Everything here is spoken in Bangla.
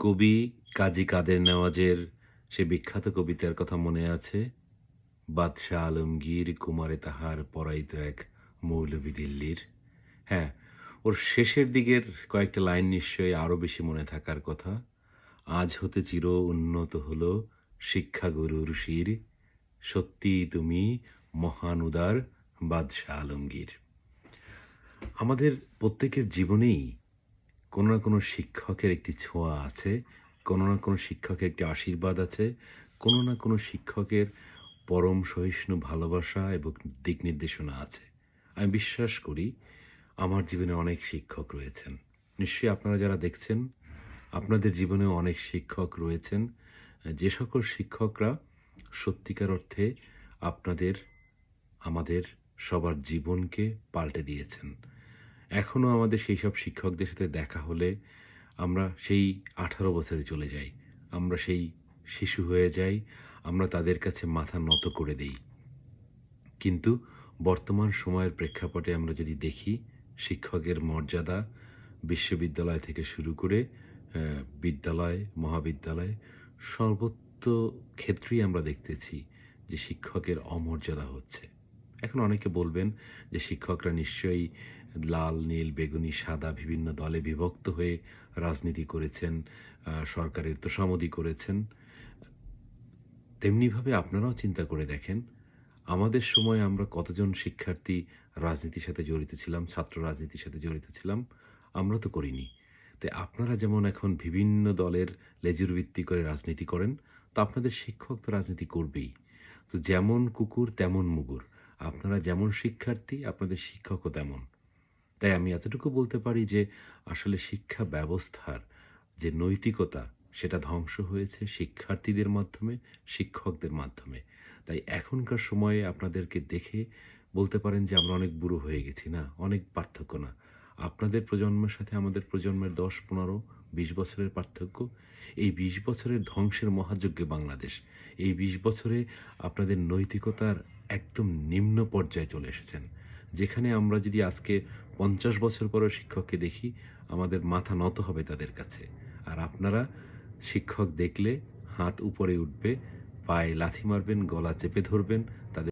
কবি কাজী কাদের নেওয়াজের সে বিখ্যাত কবিতার কথা মনে আছে? বাদশাহ আলমগীর কুমারে তাহার পরাইত এক মৌলভী দিল্লির। হ্যাঁ, ওর শেষের দিকের কয়েকটা লাইন নিশ্চয়ই আরো বেশি মনে থাকার কথা। আজ হতে চির উন্নত হলো শিক্ষাগুরুর শির, সত্যিই তুমি মহান উদার বাদশাহ আলমগীর। আমাদের প্রত্যেকের জীবনেই কোনো না কোনো শিক্ষকের একটি ছোঁয়া আছে, কোনো না কোনো শিক্ষকের একটি আশীর্বাদ আছে, কোনো না কোনো শিক্ষকের পরম সহিষ্ণু ভালোবাসা এবং দিক নির্দেশনা আছে। আমি বিশ্বাস করি আমার জীবনে অনেক শিক্ষক রয়েছেন। নিশ্চয়ই আপনারা যারা দেখছেন, আপনাদের জীবনেও অনেক শিক্ষক রয়েছেন। যে সকল শিক্ষকরা সত্যিকার অর্থে আপনাদের, আমাদের সবার জীবনকে পাল্টে দিয়েছেন। এখনও আমাদের সেইসব শিক্ষকদের সাথে দেখা হলে আমরা সেই ১৮ বছরে চলে যাই। আমরা সেই শিশু হয়ে যাই। আমরা তাদের কাছে মাথা নত করে দেই। কিন্তু বর্তমান সময়ের প্রেক্ষাপটে আমরা যদি দেখি, শিক্ষকের মর্যাদা বিশ্ববিদ্যালয় থেকে শুরু করে বিদ্যালয়, মহাবিদ্যালয় সর্বত্র ক্ষেত্রেই আমরা দেখতেছি যে শিক্ষকের অমর্যাদা হচ্ছে। এখন অনেকে বলবেন যে শিক্ষকরা নিশ্চয়ই লাল, নীল, বেগুনি, সাদা বিভিন্ন দলে বিভক্ত হয়ে রাজনীতি করেছেন, সরকারের তোষামোদী করেছেন। তেমনিভাবে আপনারাও চিন্তা করে দেখেন, আমাদের সময়ে আমরা কতজন শিক্ষার্থী রাজনীতির সাথে জড়িত ছিলাম, ছাত্র রাজনীতির সাথে জড়িত ছিলাম? আমরা তো করিনি। তাই আপনারা যেমন এখন বিভিন্ন দলের লেজুর ভিত্তি করে রাজনীতি করেন, তো আপনাদের শিক্ষক তো রাজনীতি করবেই। তো যেমন কুকুর তেমন মুগুর। আপনারা যেমন শিক্ষার্থী, আপনাদের শিক্ষকও তেমন। তাই আমি এতটুকু বলতে পারি যে আসলে শিক্ষা ব্যবস্থার যে নৈতিকতা সেটা ধ্বংস হয়েছে শিক্ষার্থীদের মাধ্যমে, শিক্ষকদের মাধ্যমে। তাই এখনকার সময়ে আপনাদেরকে দেখে বলতে পারেন যে আমরা অনেক বুড়ো হয়ে গেছি। না, অনেক পার্থক্য না। আপনাদের প্রজন্মের সাথে আমাদের প্রজন্মের ১০, ১৫, ২০ বছরের পার্থক্য। এই ২০ বছরের ধ্বংসের মহাযজ্ঞে বাংলাদেশ। এই ২০ বছরে আপনাদের নৈতিকতার একদম নিম্ন পর্যায়ে চলে এসেছেন। যেখানে আমরা যদি আজকে ৫০ বছর পরেও শিক্ষককে দেখি, আমাদের মাথা নত হবে তাদের কাছে। আর আপনারা শিক্ষক দেখলে হাত উপরে উঠবে, পায়ে লাথি মারবেন, গলা চেপে ধরবেন, তাদের